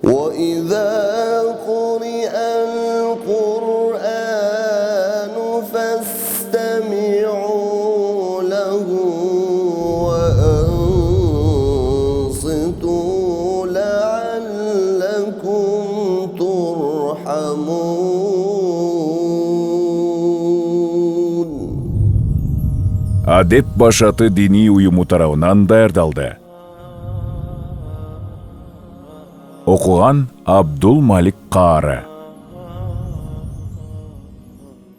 وإذا قرئ القرآن فاستمعوا له وأنصتوا لعلكم ترحمون. Адеп башаты дини уюму тарабынан даярдалды. Окуган Абдул Малик Каары.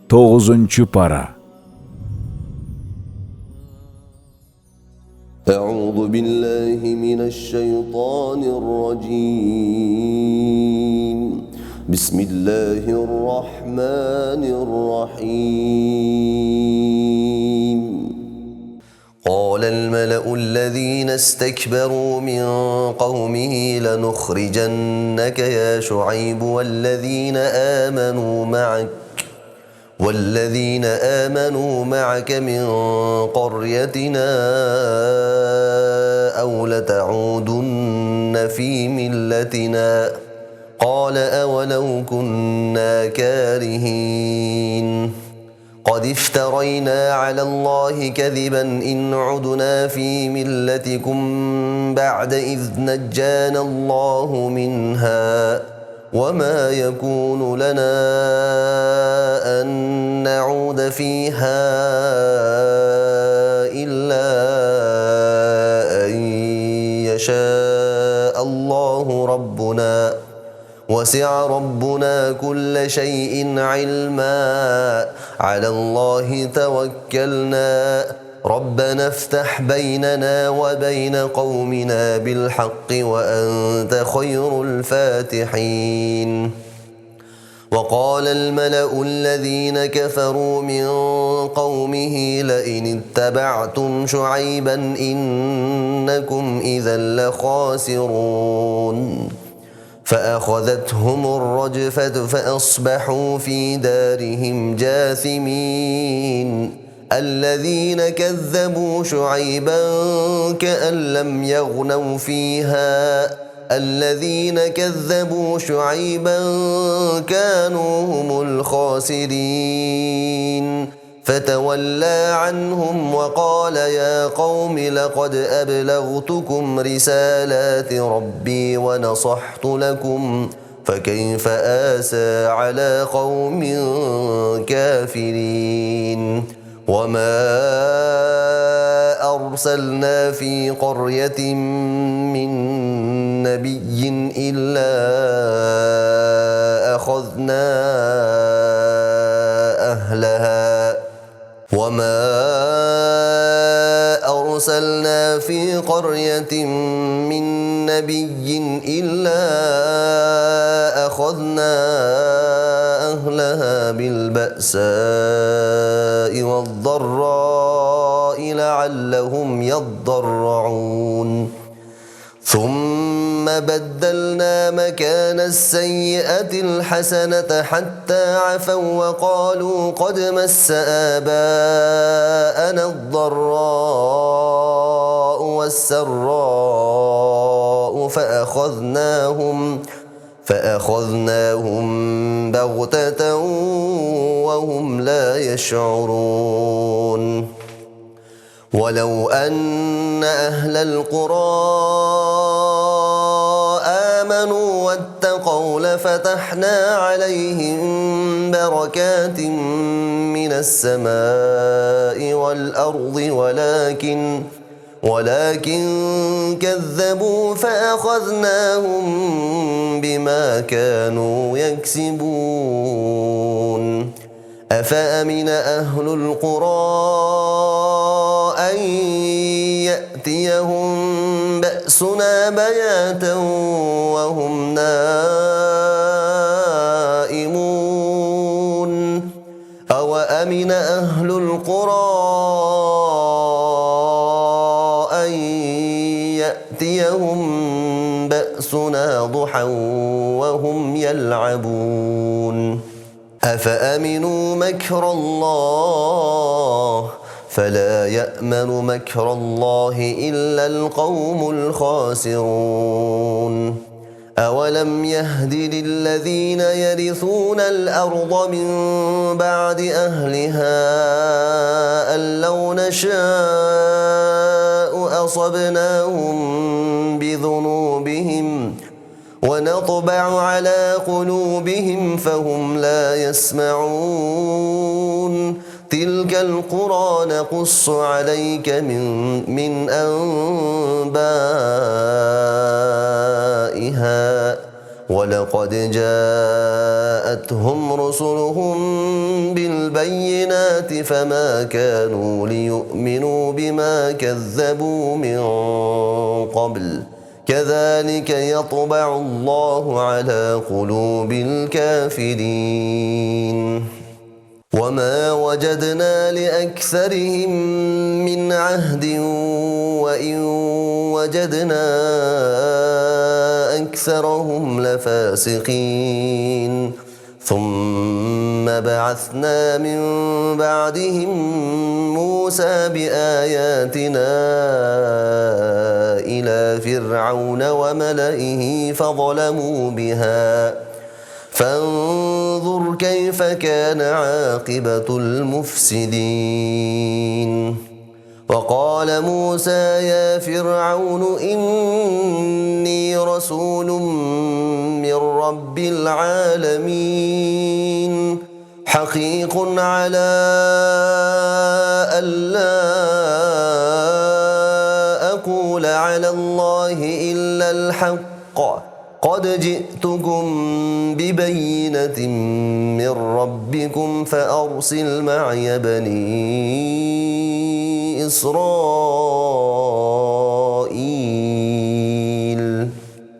9-чу пара. أعوذ بالله من الشيطان الرجيم. بسم الله الرحمن الرحيم. قال الملأ الذين استكبروا من قومه لنخرجنك يا شعيب والذين آمنوا معك من قريتنا أو لتعودن في ملتنا قال أولو كنا كارهين قد افترينا على الله كذبا إن عدنا في ملتكم بعد إذ نجانا الله منها وما يكون لنا أن نعود فيها إلا أن يشاء الله ربنا وسع ربنا كل شيء علما على الله توكلنا ربنا افتح بيننا وبين قومنا بالحق وأنت خير الفاتحين. وقال الملأ الذين كفروا من قومه لئن اتبعتم شعيبا إنكم إذا لخاسرون فأخذتهم الرجفة فأصبحوا في دارهم جاثمين. الذين كذبوا شعيبا كأن لم يغنوا فيها الذين كذبوا شعيبا كانوا هم الخاسرين فتولى عنهم وقال يا قوم لقد أبلغتكم رسالات ربي ونصحت لكم فكيف آسى على قوم كافرين. وما أرسلنا في قرية من نبي إلا أخذنا أهلها بالبأساء والضراء لعلهم يضرعون. ثم بدلنا مكان السيئة الحسنة حتى عفوا وقالوا قد مس آباءنا الضراء والسراء فأخذناهم بغتة وهم لا يشعرون. ولو أن أهل القرى آمنوا واتقوا لفتحنا عليهم بركات من السماء والأرض ولكن كذبوا فأخذناهم بما كانوا يكسبون. أفأمن أهل القرى أن يأتيهم بأسنا بياتا وهم نائمون أوأمن أهل القرى أن يأتيهم بأسنا ضحى وهم يلعبون. أفأمنوا مكر الله فلا يأمن مكر الله إلا القوم الخاسرون. أولم يهد للذين يرثون الأرض من بعد أهلها أن لو نشاء أصبناهم بذنوبهم ونطبع على قلوبهم فهم لا يسمعون تلك القرى نقص عليك من أنبائها ولقد جاءتهم رسلهم بالبينات فما كانوا ليؤمنوا بما كذبوا من قبل كذلك يطبع الله على قلوب الكافرين وما وجدنا لأكثرهم من عهد وإن وجدنا أكثرهم لفاسقين ثم بعثنا من بعدهم موسى بآياتنا إلى فرعون وملئه فظلموا بها فانظر كيف كان عاقبة المفسدين وقال موسى يا فرعون إني رسول من رب العالمين حقيق على ألا أقول على الله إلا الحق قد جئتكم ببينة من ربكم فأرسل معي بني إسرائيل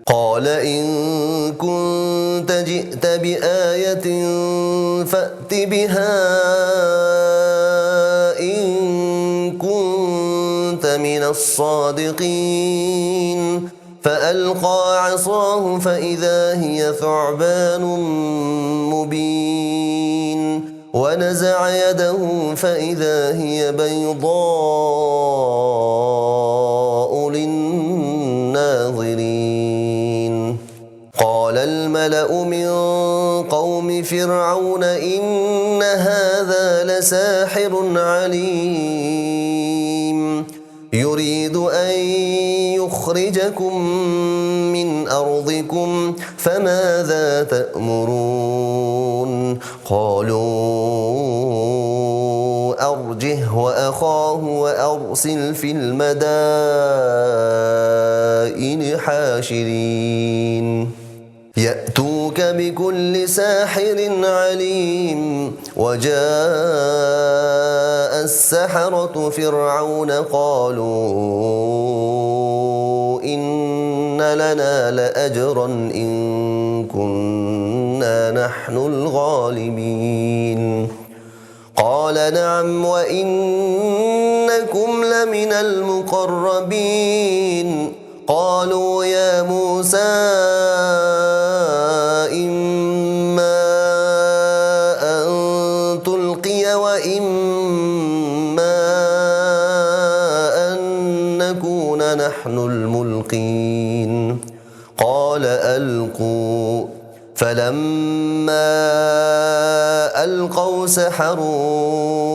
قال إن كنت جئت بآية فأت بها إن كنت من الصادقين فألقى عصاه فإذا هي ثعبان مبين ونزع يده فإذا هي بيضاء للناظرين قال الملأ من قوم فرعون إن هذا لساحر عليم يريد أن يخرجكم من أرضكم فماذا تأمرون قالوا أرجه وأخاه وأرسل في المدائن حاشرين يأتوك بكل ساحر عليم وجاء السحرة فرعون قالوا إن لنا لأجرا إن كنا نحن الغالبين قال نعم وإنكم لمن المقربين قالوا يا موسى إما أن تلقي وإما أن نكون نحن الملقين قال ألقوا فلما ألقوا سحروا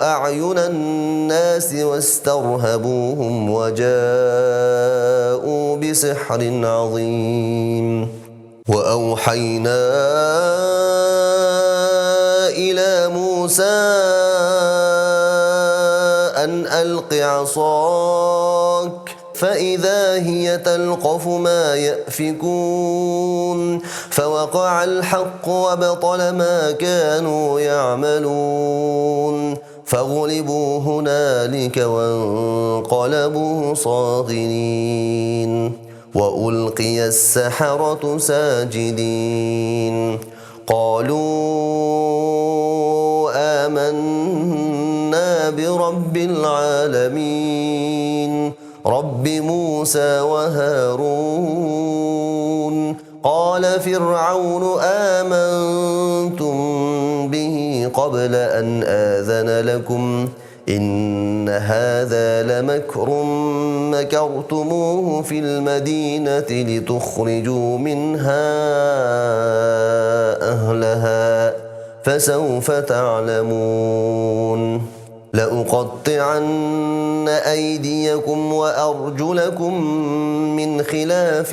أعين الناس واسترهبوهم وجاءوا بسحر عظيم وأوحينا إلى موسى أن ألق عصاك فإذا هي تلقف ما يأفكون فوقع الحق وبطل ما كانوا يعملون فغلبوا هنالك وانقلبوا صاغرين وألقي السحرة ساجدين قالوا آمنا برب العالمين رب موسى وهارون قال فرعون آمنتم به قبل أن آذن لكم إن هذا لمكر مكرتموه في المدينة لتخرجوا منها أهلها فسوف تعلمون لأقطعن أيديكم وأرجلكم من خلاف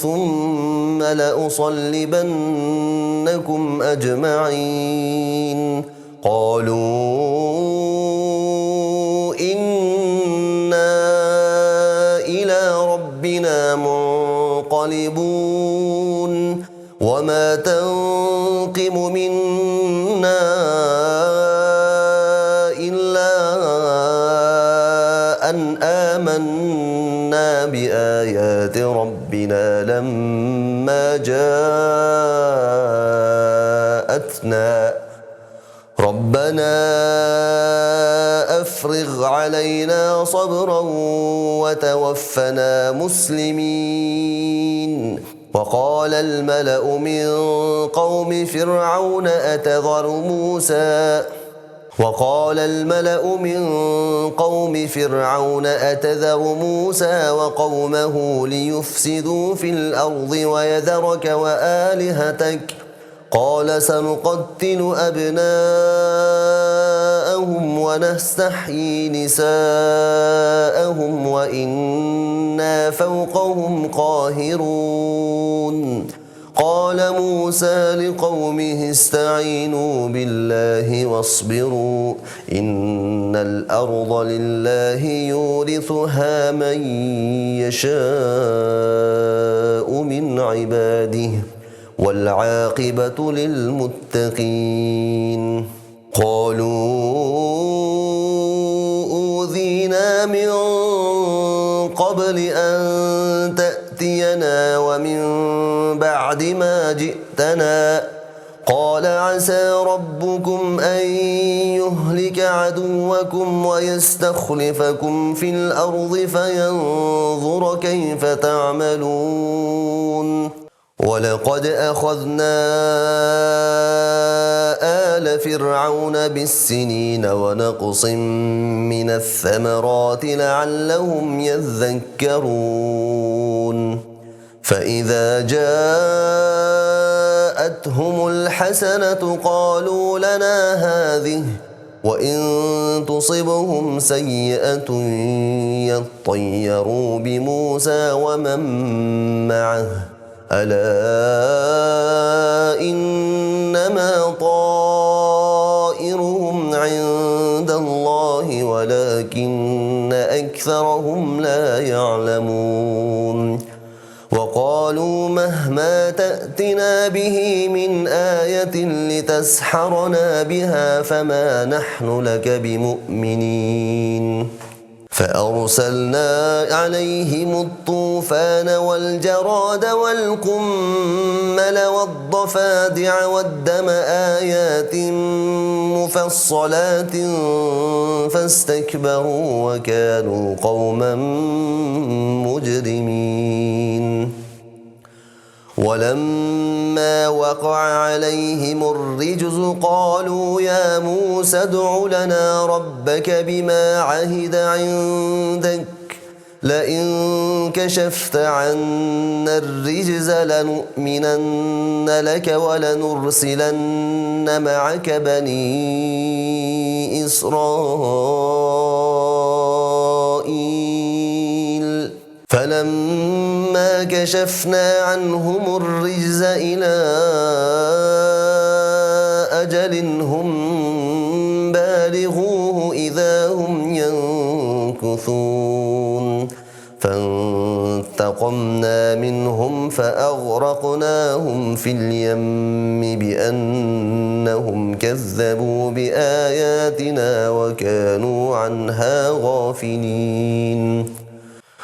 ثم لأصلبنكم أجمعين قالوا إنا إلى ربنا منقلبون وما تنقم منا إلا أن آمنا بآيات ربنا لما جاءتنا ربنا أفرغ علينا صبرا وتوفنا مسلمين وقال الملأ من قوم فرعون أتذر موسى وقومه ليفسدوا في الأرض ويذرك وآلهتك قال سنقتل أبناءهم ونستحيي نساءهم وإنا فوقهم قاهرون قال موسى لقومه استعينوا بالله واصبروا إن الأرض لله يورثها من يشاء من عباده والعاقبة للمتقين قالوا أوذينا من قبل أن تأتينا ومن بعد ما جئتنا قال عسى ربكم أن يهلك عدوكم ويستخلفكم في الأرض فينظر كيف تعملون ولقد أخذنا آل فرعون بالسنين ونقص من الثمرات لعلهم يذكرون فإذا جاءتهم الحسنة قالوا لنا هذه وإن تصبهم سيئة يطيروا بموسى ومن معه ألا إنما طائرهم عند الله ولكن أكثرهم لا يعلمون وقالوا مهما تأتنا به من آية لتسحرنا بها فما نحن لك بمؤمنين فأرسلنا عليهم الطوفان والجراد والقمل والضفادع والدم آيات مفصلات فاستكبروا وكانوا قوما مجرمين ولما وقع عليهم الرجز قالوا يا موسى ادع لنا ربك بما عهد عندك لئن كشفت عنا الرجز لنؤمنن لك ولنرسلن معك بني إسرائيل فلما كشفنا عنهم الرجز إلى أجل هم بالغوه إذا هم ينكثون فانتقمنا منهم فأغرقناهم في اليم بأنهم كذبوا بآياتنا وكانوا عنها غافلين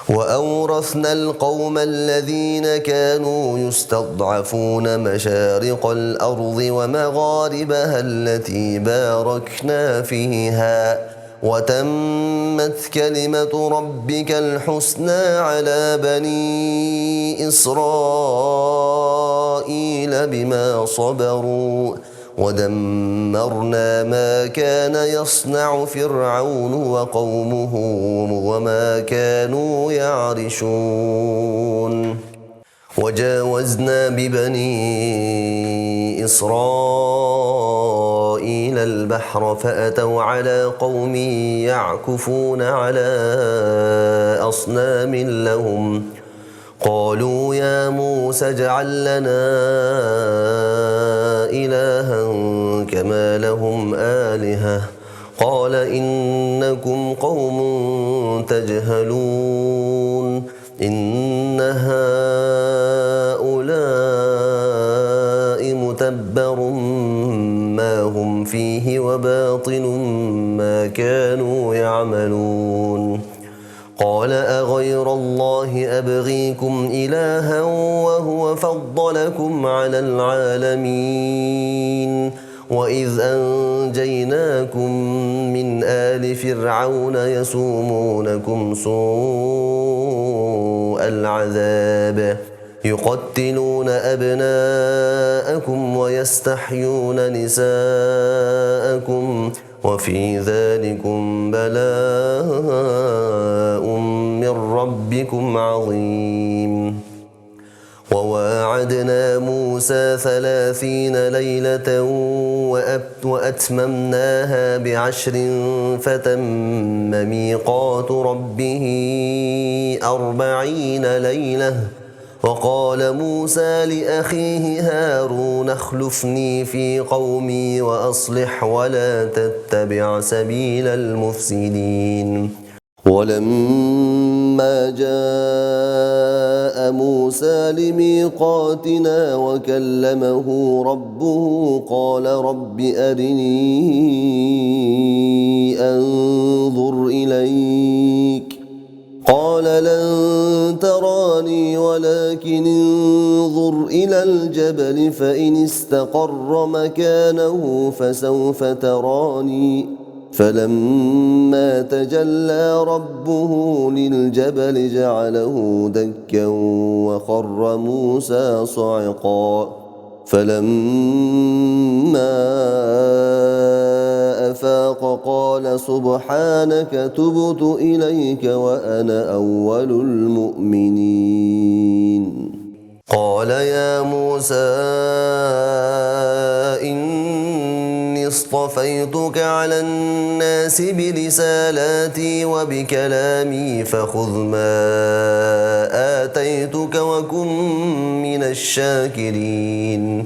وأورثنا القوم الذين كانوا يستضعفون مشارق الأرض ومغاربها التي باركنا فيها وتمت كلمة ربك الحسنى على بني إسرائيل بما صبروا ودمرنا ما كان يصنع فرعون وقومه وما كانوا يعرشون وجاوزنا ببني إسرائيل البحر فأتوا على قوم يعكفون على أصنام لهم قالوا يا موسى اجعل لنا إلها كما لهم آلهة قال إنكم قوم تجهلون إن هؤلاء متبر ما هم فيه وباطل ما كانوا يعملون قال أغير الله أبغيكم إلها وهو فضلكم على العالمين وإذ أنجيناكم من آل فرعون يسومونكم سوء العذاب يقتلون أبناءكم ويستحيون نساءكم وفي ذلكم بلاء من ربكم عظيم وواعدنا موسى 30 ليلة وأتممناها ب10 فتم ميقات ربه 40 ليلة وقال موسى لأخيه هارون اخلفني في قومي وأصلح ولا تتبع سبيل المفسدين ولما جاء موسى لميقاتنا وكلمه ربه قال رب أرني أنظر إليك قال لن تراني ولكن انظر إلى الجبل فإن استقر مكانه فسوف تراني فلما تجلى ربه للجبل جعله دكا وخر موسى صعقا فلما أفاق قال سبحانك تبت إليك وأنا أول المؤمنين قال يا موسى إني اصطفيتك على الناس برسالاتي وبكلامي فخذ ما آتيتك وكن من الشاكرين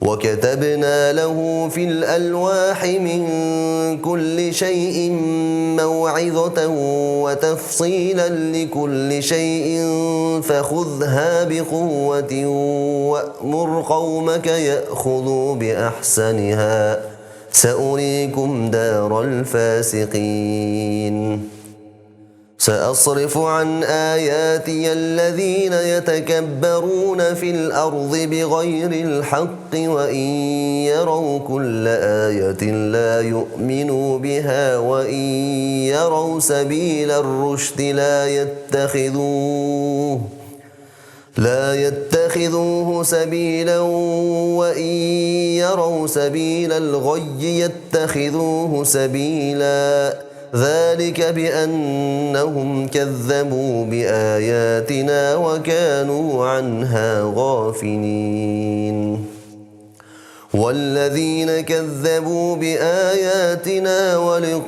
وكتبنا له في الألواح من كل شيء موعظة وتفصيلا لكل شيء فخذها بقوة وأمر قومك يأخذوا بأحسنها سأريكم دار الفاسقين سأصرف عن آياتي الذين يتكبرون في الأرض بغير الحق وإن يروا كل آية لا يؤمنوا بها وإن يروا سبيل الرشد لا يتخذوه سبيلا وإن يروا سبيل الغي يتخذوه سبيلا ذلك بأنهم كذبوا بآياتنا وكانوا عنها غافلين والذين كذبوا بآياتنا ولقاء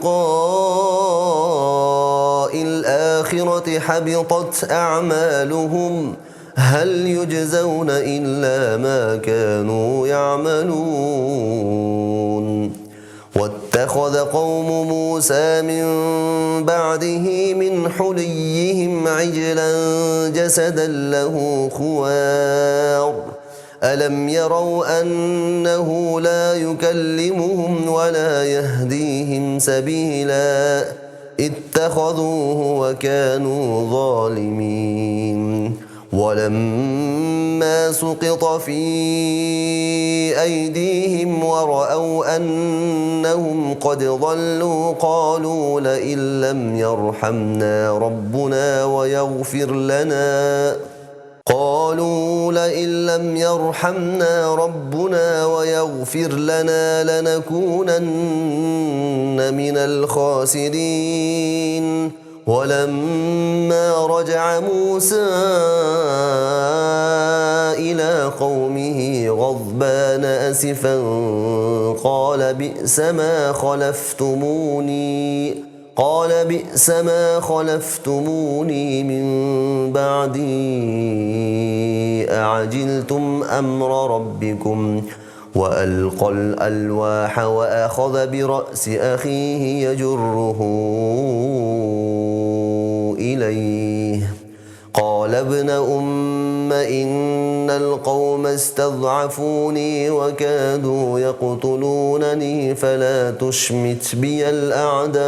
الآخرة حبطت أعمالهم هل يجزون إلا ما كانوا يعملون واتخذ قوم موسى من بعده من حليهم عجلا جسدا له خوار ألم يروا أنه لا يكلمهم ولا يهديهم سبيلا اتخذوه وكانوا ظالمين ولما سقط في أيديهم ورأوا أنهم قد ضلوا قالوا لئن لم يرحمنا ربنا ويغفر لنا قالوا لئن لم يرحمنا ربنا ويغفر لنا لنكونن من الخاسرين. ولما رجع موسى إلى قومه غضبان أسفا قال بئس ما خلفتموني من بعدي أعجلتم أمر ربكم. وألقى الألواح وأخذ برأس أخيه يجره إليه قال ابن أم إن القوم استضعفوني وكادوا يقتلونني فلا تشمت بي الأعداء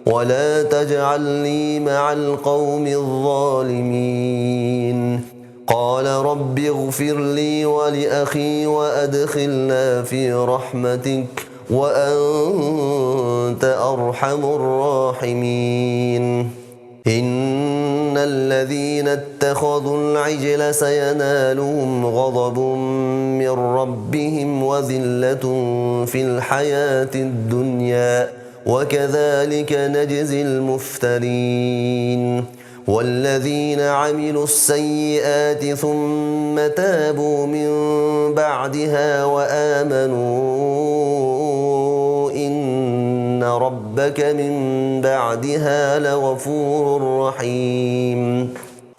ولا تجعلني مع القوم الظالمين. قال رب اغفر لي ولأخي وأدخلنا في رحمتك وأنت أرحم الراحمين. إن الذين اتخذوا العجل سينالهم غضب من ربهم وذلة في الحياة الدنيا وكذلك نجزي المفترين. والذين عملوا السيئات ثم تابوا من بعدها وآمنوا إن ربك من بعدها لغفور رحيم.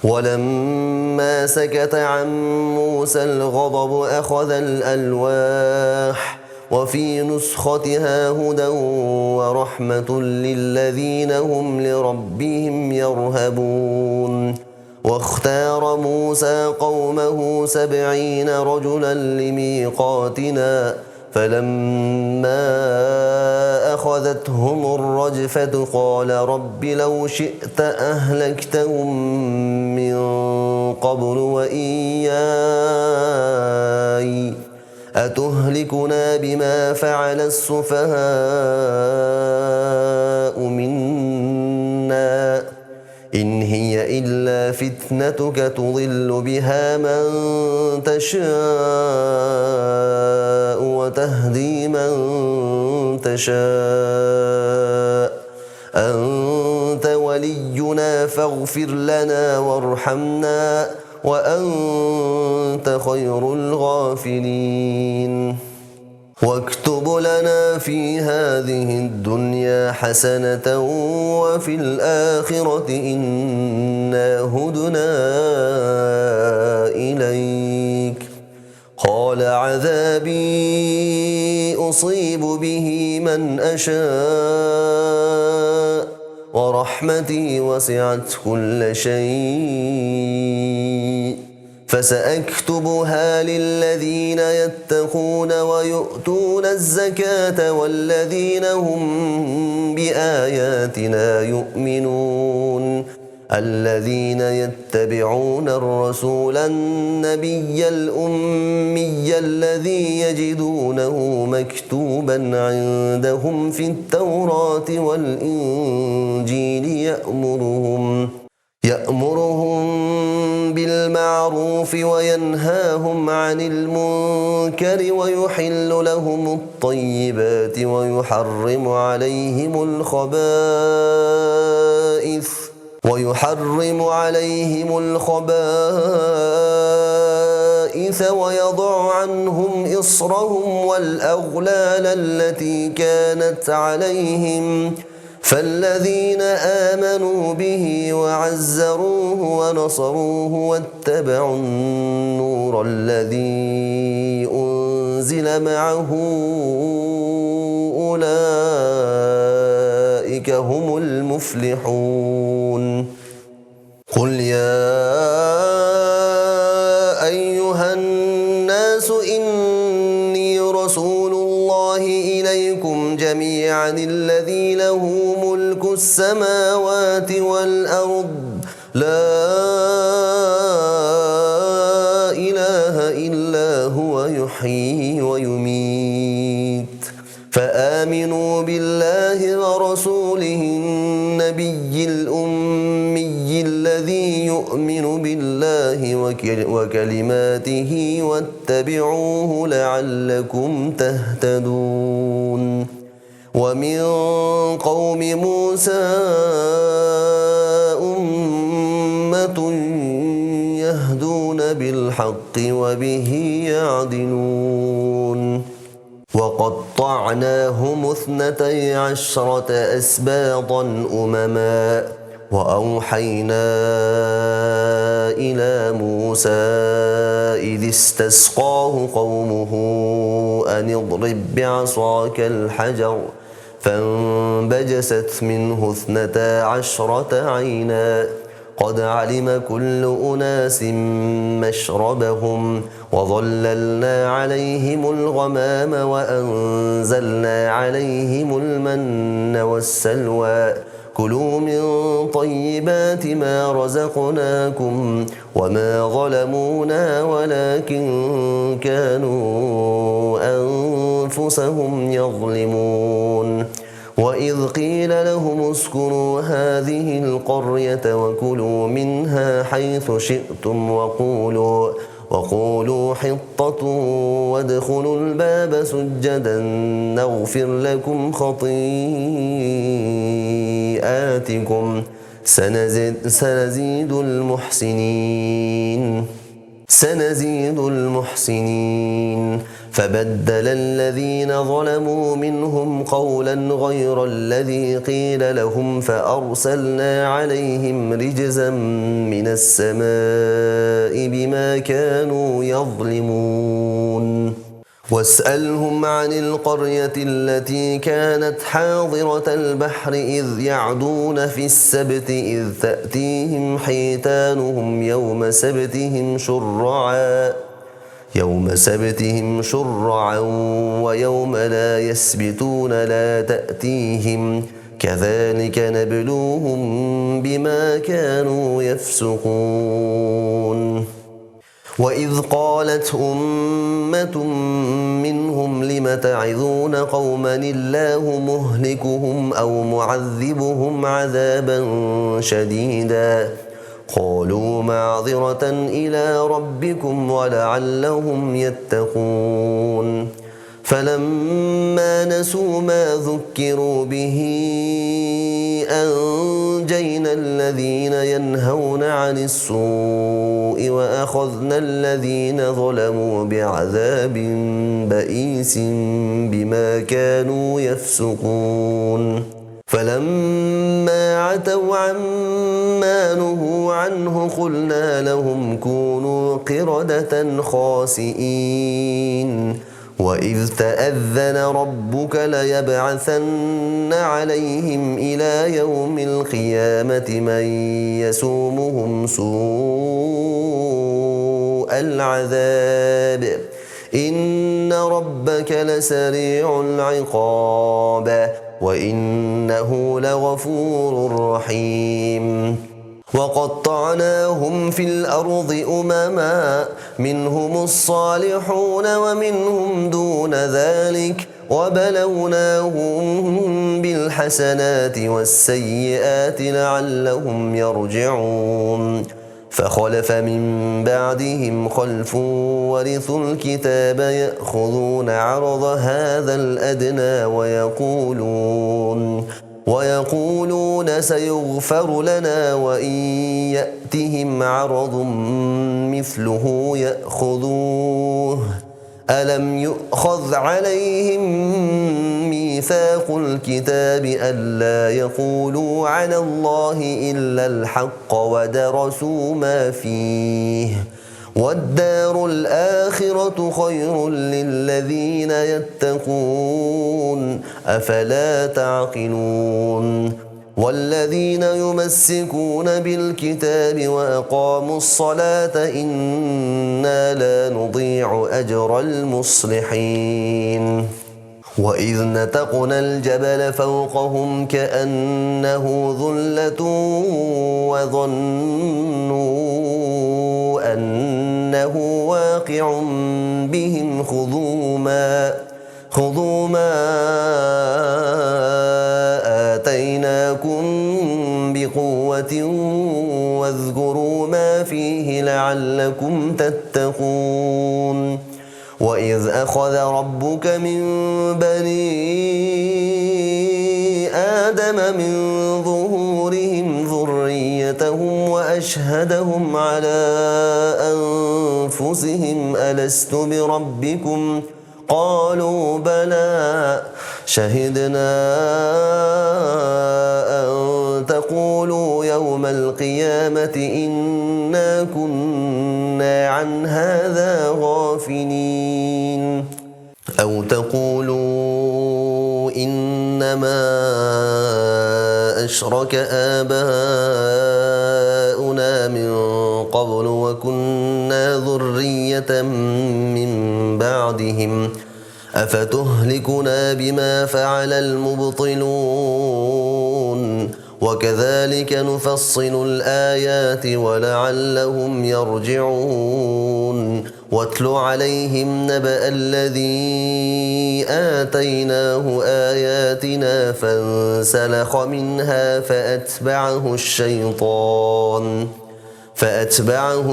ولما سكت عن موسى الغضب أخذ الألواح وفي نسختها هدى ورحمة للذين هم لربهم يرهبون. واختار موسى قومه 70 رجلا لميقاتنا فلما أخذتهم الرجفة قال رب لو شئت أهلكتهم من قبل وإياي أتهلكنا بما فعل السفهاء منا إن هي إلا فتنتك تضل بها من تشاء وتهدي من تشاء أنت ولينا فاغفر لنا وارحمنا وأنت خير الغافرين. واكتب لنا في هذه الدنيا حسنة وفي الآخرة إنا هدنا إليك. قال عذابي أصيب به من أشاء ورحمتي وسعت كل شيء فسأكتبها للذين يتقون ويؤتون الزكاة والذين هم بآياتنا يؤمنون الذين يتبعون الرسول النبي الأمي الذي يجدونه مكتوبا عندهم في التوراة والإنجيل يأمرهم بالمعروف وينهاهم عن المنكر ويحل لهم الطيبات ويحرم عليهم الخبائث ويضع عنهم إصرهم والأغلال التي كانت عليهم فالذين آمنوا به وعزروه ونصروه واتبعوا النور الذي أنزل معه أولئك هم المفلحون. قل يا أيها الناس إني رسول الله إليكم جميعا الذي له ملك السماوات والأرض لا إله إلا هو يحيي ويميت فآمنوا بالله ورسوله النبي الأمي يؤمن بالله وكلماته واتبعوه لعلكم تهتدون ومن قوم موسى أمة يهدون بالحق وبه يعدلون وقطعناهم 12 أسباطا أمما وأوحينا إلى موسى إذ استسقاه قومه أن اضرب بعصاك الحجر فانبجست منه 12 عينا قد علم كل أناس مشربهم وظللنا عليهم الغمام وأنزلنا عليهم المن والسلوى كلوا من طيبات ما رزقناكم وما ظلمونا ولكن كانوا أنفسهم يظلمون وإذ قيل لهم اسكنوا هذه القرية وكلوا منها حيث شئتم وقولوا حطة وادخلوا الباب سجدا نغفر لكم خطيئاتكم سنزيد المحسنين فبدل الذين ظلموا منهم قولا غير الذي قيل لهم فأرسلنا عليهم رجزا من السماء بما كانوا يظلمون واسألهم عن القرية التي كانت حاضرة البحر إذ يعدون في السبت إذ تأتيهم حيتانهم يوم سبتهم شرعا ويوم لا يسبتون لا تأتيهم كذلك نبلوهم بما كانوا يفسقون وإذ قالت أمة منهم لم تعظون قوما الله مهلكهم أو معذبهم عذابا شديدا قالوا معذرة إلى ربكم ولعلهم يتقون فلما نسوا ما ذكروا به أنجينا الذين ينهون عن السوء وأخذنا الذين ظلموا بعذاب بئيس بما كانوا يفسقون فلما عتوا عما نهوا عنه قلنا لهم كونوا قردة خاسئين وإذ تأذن ربك ليبعثن عليهم إلى يوم القيامة من يسومهم سوء العذاب إن ربك لسريع العقاب وإنه لغفور رحيم وقطعناهم في الأرض أمما منهم الصالحون ومنهم دون ذلك وبلوناهم بالحسنات والسيئات لعلهم يرجعون فخلف من بعدهم خلف ورثوا الكتاب يأخذون عرض هذا الأدنى ويقولون سيغفر لنا وإن يأتهم عرض مثله يأخذوه ألم يؤخذ عليهم ميثاق الكتاب ألا يقولوا على الله إلا الحق ودرسوا ما فيه والدار الآخرة خير للذين يتقون أفلا تعقلون والذين يمسكون بالكتاب وأقاموا الصلاة إنا لا نضيع أجر المصلحين وإذ نتقنا الجبل فوقهم كأنه ظلة وظنوا أنه واقع بهم خذوا ما آتيناكم بقوة واذكروا فيه لعلكم تتقون وإذ أخذ ربك من بني آدم من ظهورهم ذريتهم وأشهدهم على أنفسهم ألست بربكم قالوا بلى شهدنا أن تقولوا يوم القيامة إنا كنا عن هذا غافلين أو تقولوا إنما أشرك آباؤنا من قبل وكنا ذرية من بعدهم أفتهلكنا بما فعل المبطلون وكذلك نفصل الآيات ولعلهم يرجعون واتل عليهم نبأ الذي آتيناه آياتنا فانسلخ منها فأتبعه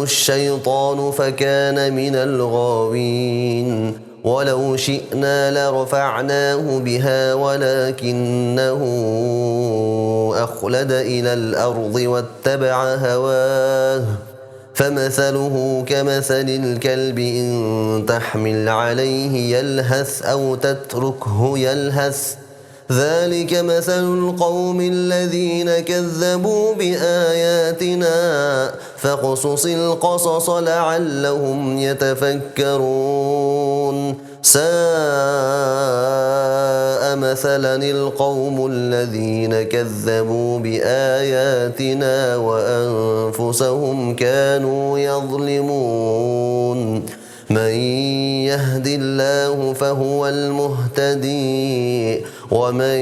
الشيطان فكان من الغاوين ولو شئنا لرفعناه بها ولكنه أخلد إلى الأرض واتبع هواه فمثله كمثل الكلب إن تحمل عليه يلهث أو تتركه يلهث ذلك مثل القوم الذين كذبوا بآياتنا فاقصص القصص لعلهم يتفكرون ساء مثلا القوم الذين كذبوا بآياتنا وأنفسهم كانوا يظلمون من يهد الله فهو المهتدي ومن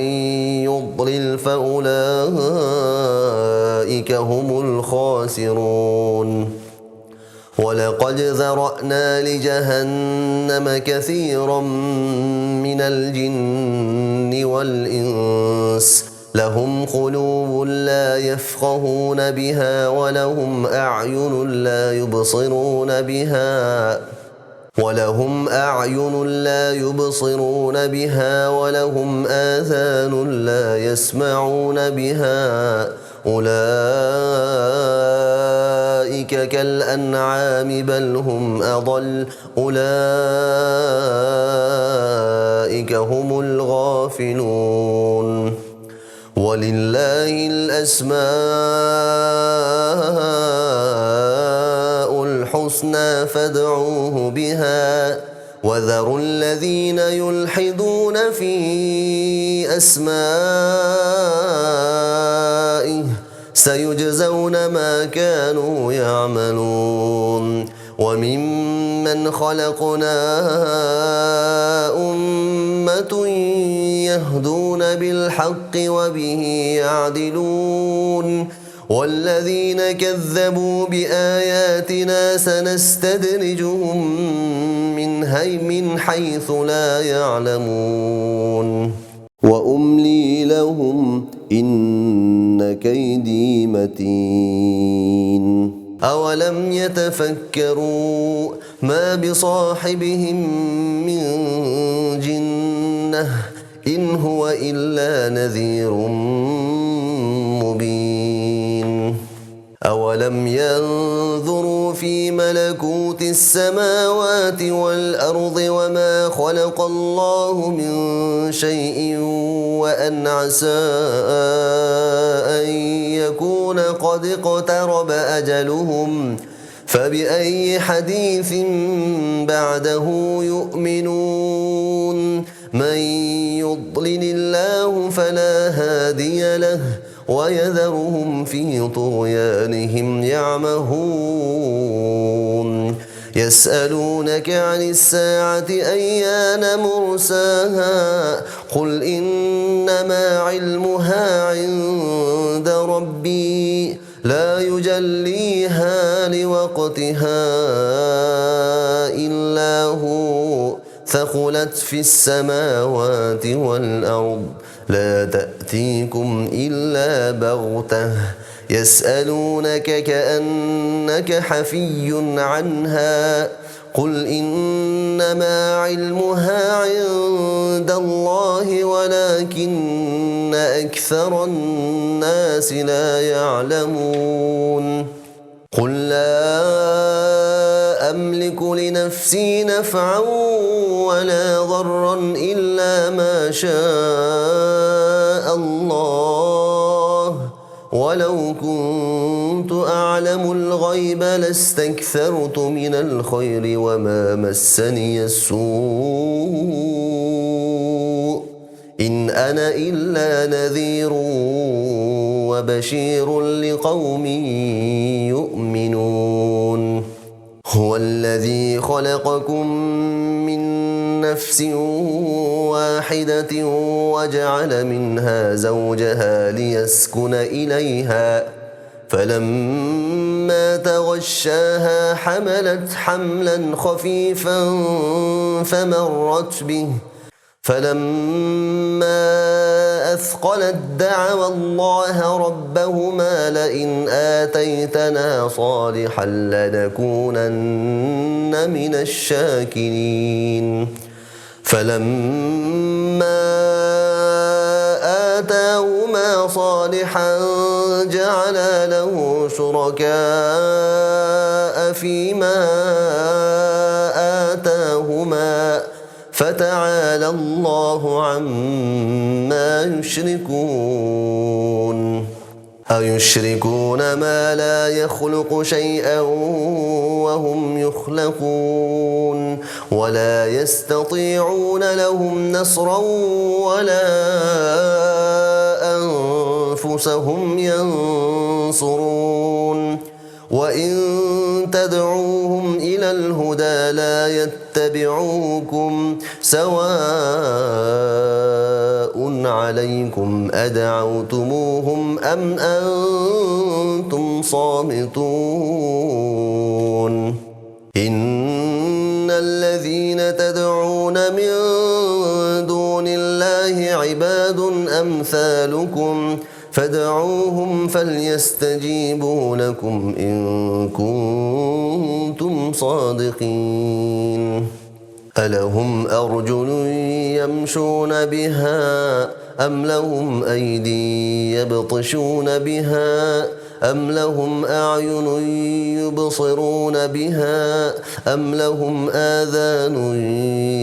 يضلل فأولئك هم الخاسرون ولقد ذرأنا لجهنم كثيرا من الجن والإنس لهم قلوب لا يفقهون بها ولهم أعين لا يبصرون بها ولهم آذان لا يسمعون بها أولئك كالأنعام بل هم أضل أولئك هم الغافلون ولله الأسماء الحسنى فادعوه بها وذروا الذين يلحدون في أسمائه سيجزون ما كانوا يعملون وممن خلقنا أمة يهدون بالحق وبه يعدلون والذين كذبوا بآياتنا سنستدرجهم من حيث لا يعلمون وأملي لهم إن كيدي متين أولم يتفكروا ما بصاحبهم من جنة إن هو إلا نذير مبين أولم ينظروا في ملكوت السماوات والأرض وما خلق الله من شيء وأن عسى أن يكون قد اقترب أجلهم فبأي حديث بعده يؤمنون من يضلل الله فلا هادي له ويذرهم في طغيانهم يعمهون يسألونك عن الساعة أيان مرساها قل إنما علمها عند ربي لا يجليها لوقتها إلا هو ثقلت في السماوات والأرض لا تأتيكم إلا بغتة يسألونك كأنك حفي عنها قل إنما علمها عند الله ولكن أكثر الناس لا يعلمون قل لا أملك لنفسي نفعا ولا ضرا إلا ما شاء الله ولو كنت أعلم الغيب لاستكثرت من الخير وما مسني السوء إن أنا إلا نذير وبشير لقوم يؤمنون هو الذي خلقكم من نفس واحدة وجعل منها زوجها ليسكن إليها فلما تغشاها حملت حملا خفيفا فمرت به فلما أثقلت دعوا الله ربهما لئن آتيتنا صالحا لنكونن من الشاكرين فلما آتاهما صالحا جعلا له شركاء فيما آتاهما فتعالى الله عما يشركون أيشركون ما لا يخلق شيئا وهم يخلقون ولا يستطيعون لهم نصرا ولا أنفسهم ينصرون وإن تدعوهم إلى الهدى لا يتبعوكم سواء عليكم أدعوتموهم أم أنتم صامتون إن الذين تدعون من دون الله عباد أمثالكم فادعوهم فليستجيبوا لكم إن كنتم صادقين ألهم أرجل يمشون بها أم لهم أيدي يبطشون بها أم لهم أعين يبصرون بها أم لهم آذان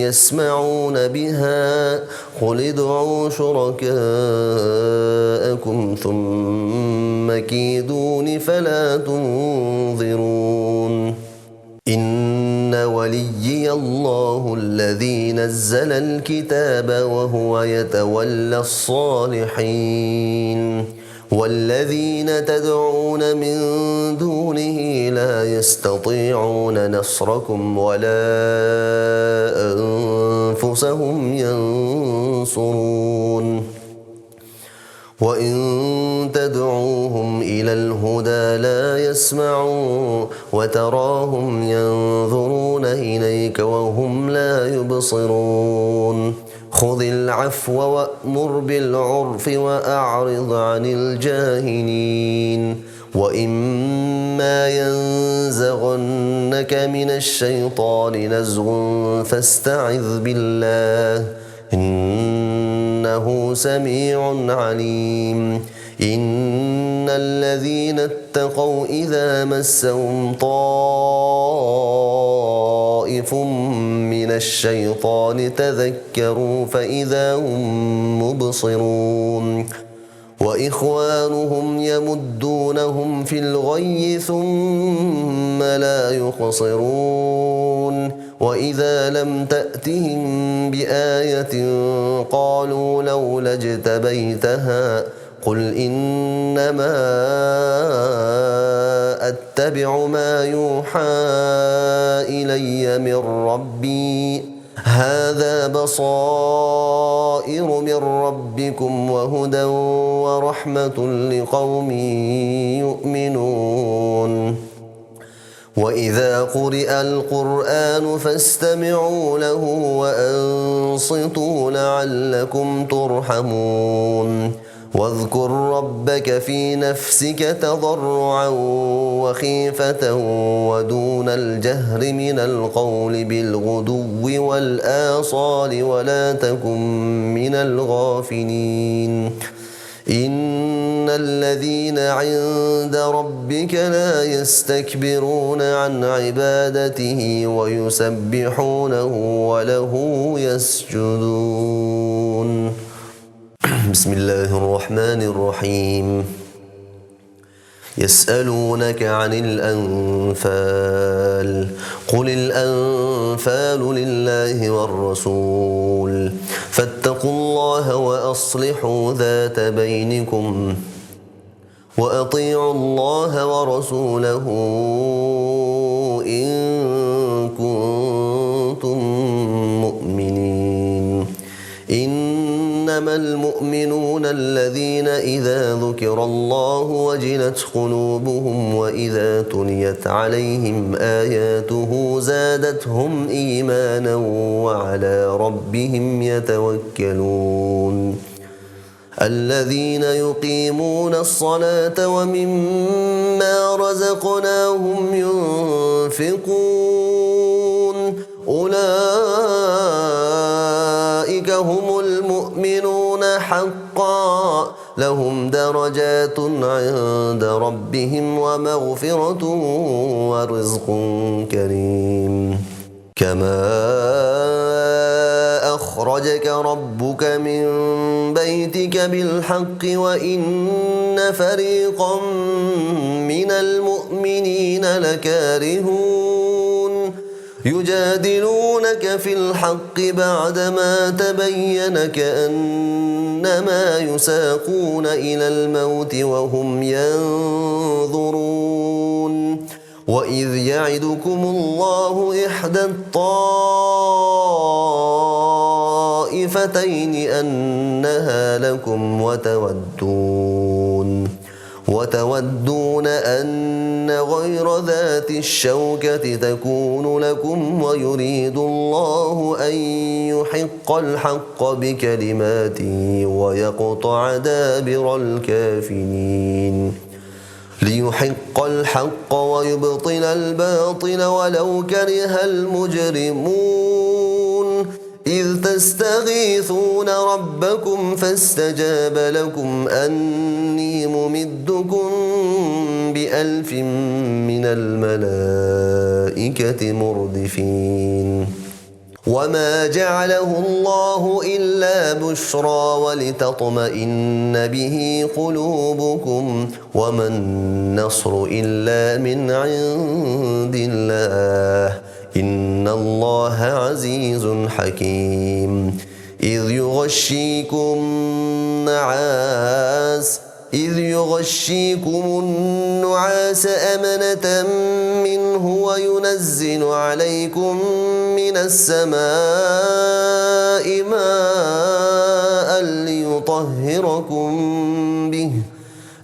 يسمعون بها قل ادعوا شركاءكم ثم كيدون فلا تنظرون إن وليي الله الذي نزل الكتاب وهو يتولى الصالحين والذين تدعون من دونه لا يستطيعون نصركم ولا أنفسهم ينصرون وإن تدعوهم إلى الهدى لا يسمعوا وتراهم ينظرون إليك وهم لا يبصرون خذ العفو وأمر بالعرف وأعرض عن الجاهلين وإما ينزغنك من الشيطان نزغ فاستعذ بالله إنه سميع عليم إن الذين اتقوا إذا مسهم طائف من الشيطان تذكروا فإذا هم مبصرون وإخوانهم يمدونهم في الغي ثم لا يقصرون وإذا لم تأتهم بآية قالوا لولا اجتبيتها قل إنما أتبع ما يوحى إلي من ربي هذا بصائر من ربكم وهدى ورحمة لقوم يؤمنون وإذا قرئ القرآن فاستمعوا له وأنصتوا لعلكم ترحمون واذكر ربك في نفسك تضرعا وخيفة ودون الجهر من القول بالغدو والآصال ولا تكن من الغافلين إن الذين عند ربك لا يستكبرون عن عبادته ويسبحونه وله يسجدون. بسم الله الرحمن الرحيم. يسألونك عن الأنفال قل الأنفال لله والرسول فاتقوا الله وأصلحوا ذات بينكم وأطيعوا الله ورسوله إن كنتم مؤمنين. إنما المؤمنون الذين إذا ذكر الله وجلت قلوبهم وإذا تليت عليهم آياته زادتهم إيمانا وعلى ربهم يتوكلون. الذين يقيمون الصلاة ومما رزقناهم ينفقون أولئك هم المؤمنون حقا لهم درجات عند ربهم ومغفرة ورزق كريم. كما أخرجك ربك من بيتك بالحق وإن فريقا من المؤمنين لكارهون يجادلونك في الحق بعدما تبين كأنما يساقون إلى الموت وهم ينظرون. وإذ يعدكم الله إحدى الطائفتين أنها لكم وتودون أن غير ذات الشوكة تكون لكم ويريد الله أن يحق الحق بكلماته ويقطع دابر الكافرين. ليحق الحق ويبطل الباطل ولو كره المجرمون. إذ تستغيثون ربكم فاستجاب لكم أني ممدكم ب1000 من الملائكة مردفين. وما جعله الله إلا بشرى ولتطمئن به قلوبكم وما النصر إلا من عند الله إن الله عزيز حكيم. إذ يغشيكم النعاس أمنة منه وينزل عليكم من السماء ماء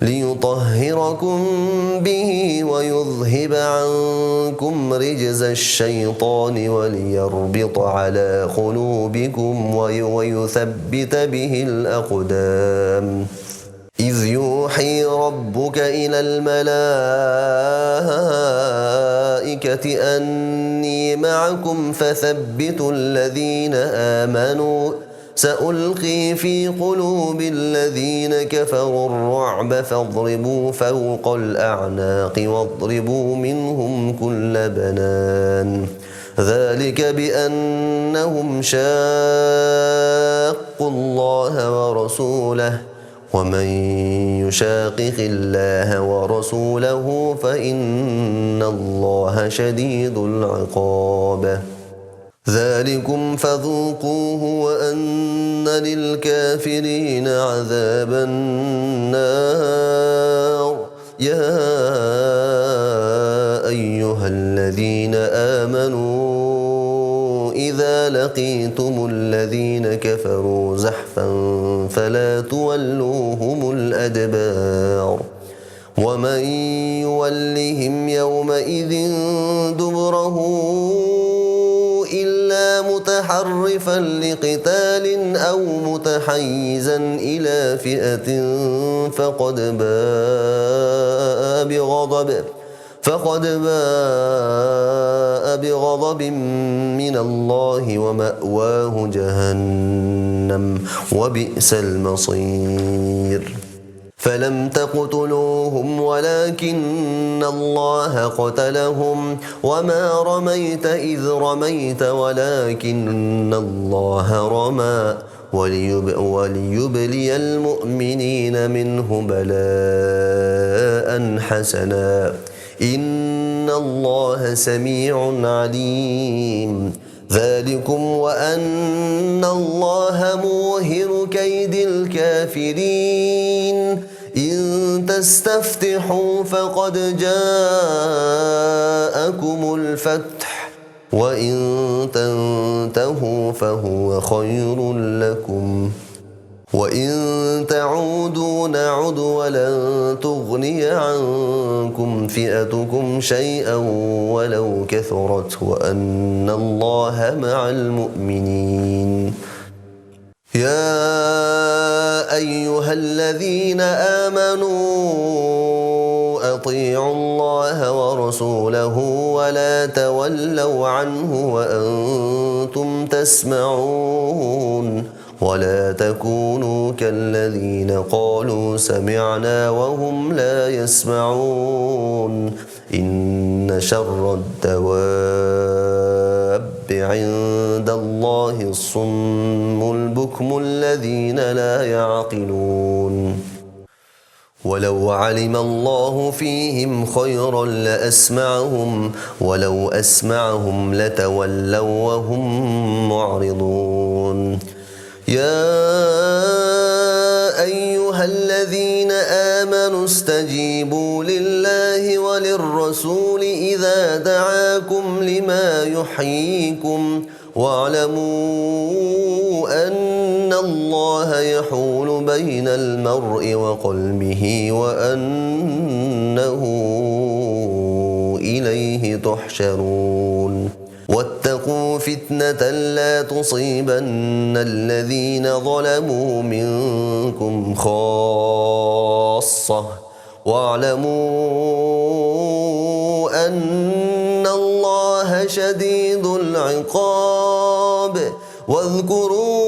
ليطهركم به ويذهب عنكم رجز الشيطان وليربط على قلوبكم ويثبت به الأقدام. إذ يوحي ربك إلى الملائكة أني معكم فثبتوا الذين آمنوا سألقي في قلوب الذين كفروا الرعب فاضربوا فوق الأعناق واضربوا منهم كل بنان. ذلك بأنهم شاقوا الله ورسوله ومن يشاقق الله ورسوله فإن الله شديد العقاب. ذلكم فذوقوه وأن للكافرين عذاب النار. يا أيها الذين آمنوا إذا لقيتم الذين كفروا زحفا فلا تولوهم الأدبار ومن يولهم يومئذ دبره إلا متحرفا متحرفا لقتال أو متحيزا إلى فئة فقد باء بغضب من الله ومأواه جهنم وبئس المصير. فلم تقتلوهم ولكن الله قتلهم وما رميت إذ رميت ولكن الله رمى وليبلي المؤمنين منه بلاء حسنا إن الله سميع عليم. ذلكم وأن الله موهن كيد الكافرين. إن تستفتحوا فقد جاءكم الفتح وإن تنتهوا فهو خير لكم وإن تعودوا نعد ولن تغني عنكم فئتكم شيئا ولو كثرت وأن الله مع المؤمنين. يا أيها الذين آمنوا أطيعوا الله ورسوله ولا تولوا عنه وأنتم تسمعون ولا تكونوا كالذين قالوا سمعنا وهم لا يسمعون. إن شر الدواب عند الله الصم البكم الذين لا يعقلون. ولو علم الله فيهم خيرا لأسمعهم ولو أسمعهم لتولوا وهم معرضون. يا أيها الذين آمنوا استجيبوا لله وللرسول إذا دعاكم لما يحييكم واعلموا أن الله يحول بين المرء وقلبه وأنه إليه تحشرون. واتقوا فتنة لا تصيبن الذين ظلموا منكم خاصة واعلموا أن الله شديد العقاب. واذكروا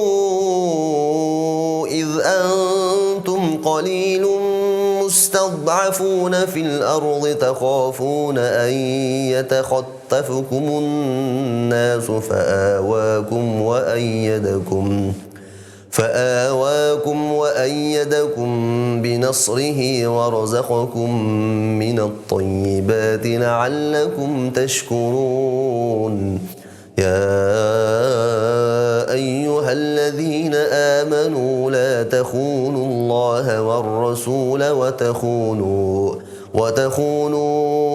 إذ أنتم قليل مستضعفون في الأرض تخافون أن يتخطفكم الناس فآواكم وأيدكم بنصره ورزقكم من الطيبات لعلكم تشكرون. يا أيها الذين آمنوا لا تخونوا الله والرسول وتخونوا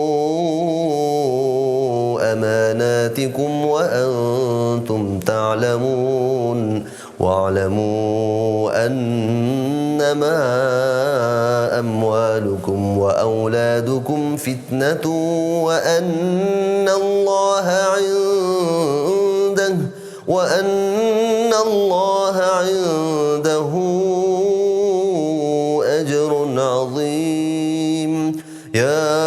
أماناتكم وأنتم تعلمون. واعلموا أنما أموالكم وأولادكم فتنة وأن الله عنده أجر عظيم. يا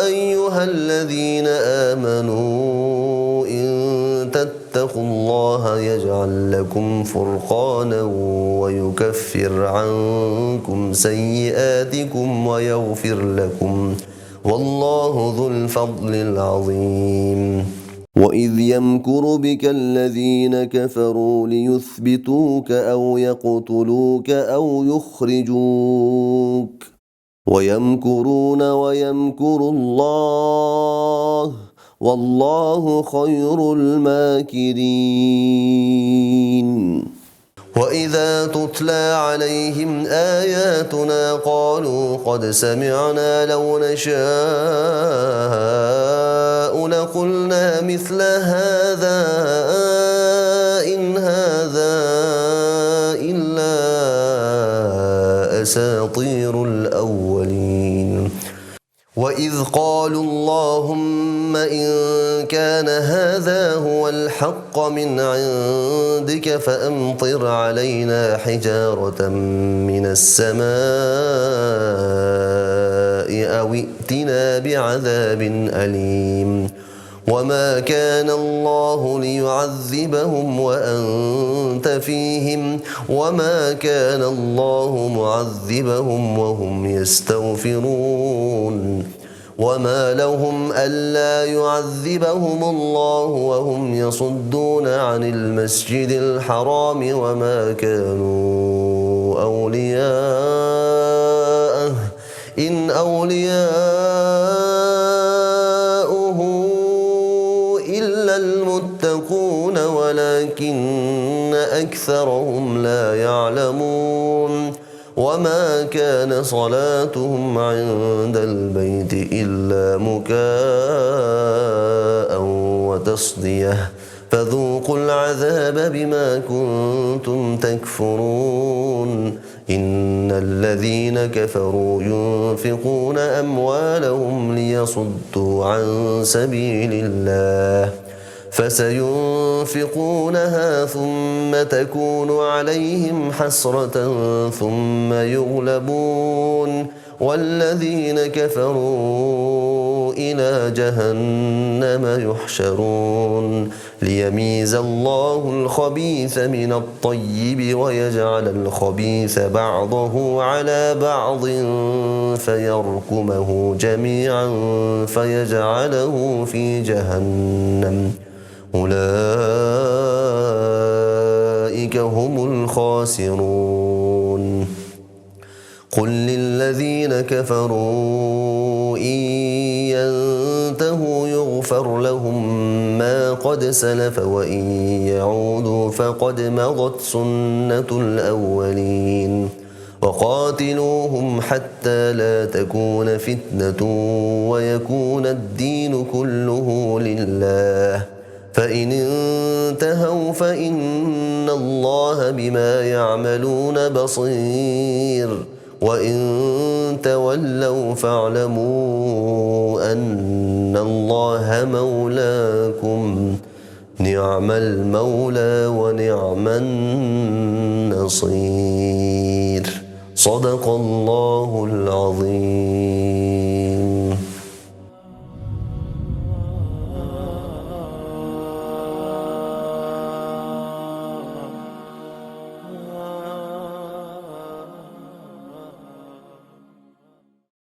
أيها الذين آمنوا إن تتقوا الله يجعل لكم فرقانا ويكفر عنكم سيئاتكم ويغفر لكم والله ذو الفضل العظيم. وإذ يمكر بك الذين كفروا ليثبتوك أو يقتلوك أو يخرجوك ويمكرون ويمكر الله والله خير الماكرين. وإذا تتلى عليهم آياتنا قالوا قد سمعنا لو نشاء لقلنا مثل هذا إن هذا إلا أساطير الأولين. وإذ قالوا اللهم إن كان هذا هو الحق من عندك فأمطر علينا حجارة من السماء أو ائتنا بعذاب أليم وما كان الله ليعذبهم وأنت فيهم وما كان الله معذبهم وهم يستغفرون وما لهم ألا يعذبهم الله وهم يصدون عن المسجد الحرام وما كانوا أولياءه إن أولياؤه إلا المتقون ولكن أكثرهم لا يعلمون وما كان صلاتهم عند البيت إلا مكاء وتصدية فذوقوا العذاب بما كنتم تكفرون إن الذين كفروا ينفقون أموالهم ليصدوا عن سبيل الله فسينفقونها ثم تكون عليهم حسرة ثم يغلبون والذين كفروا إلى جهنم يحشرون ليميز الله الخبيث من الطيب ويجعل الخبيث بعضه على بعض فيركمه جميعا فيجعله في جهنم أولئك هم الخاسرون قل للذين كفروا إن ينتهوا يغفر لهم ما قد سلف وإن يعودوا فقد مضت سنة الأولين وقاتلوهم حتى لا تكون فتنة ويكون الدين كله لله فإن انتهوا فإن الله بما يعملون بصير وإن تولوا فاعلموا أن الله مولاكم نعم المولى ونعم النصير صدق الله العظيم.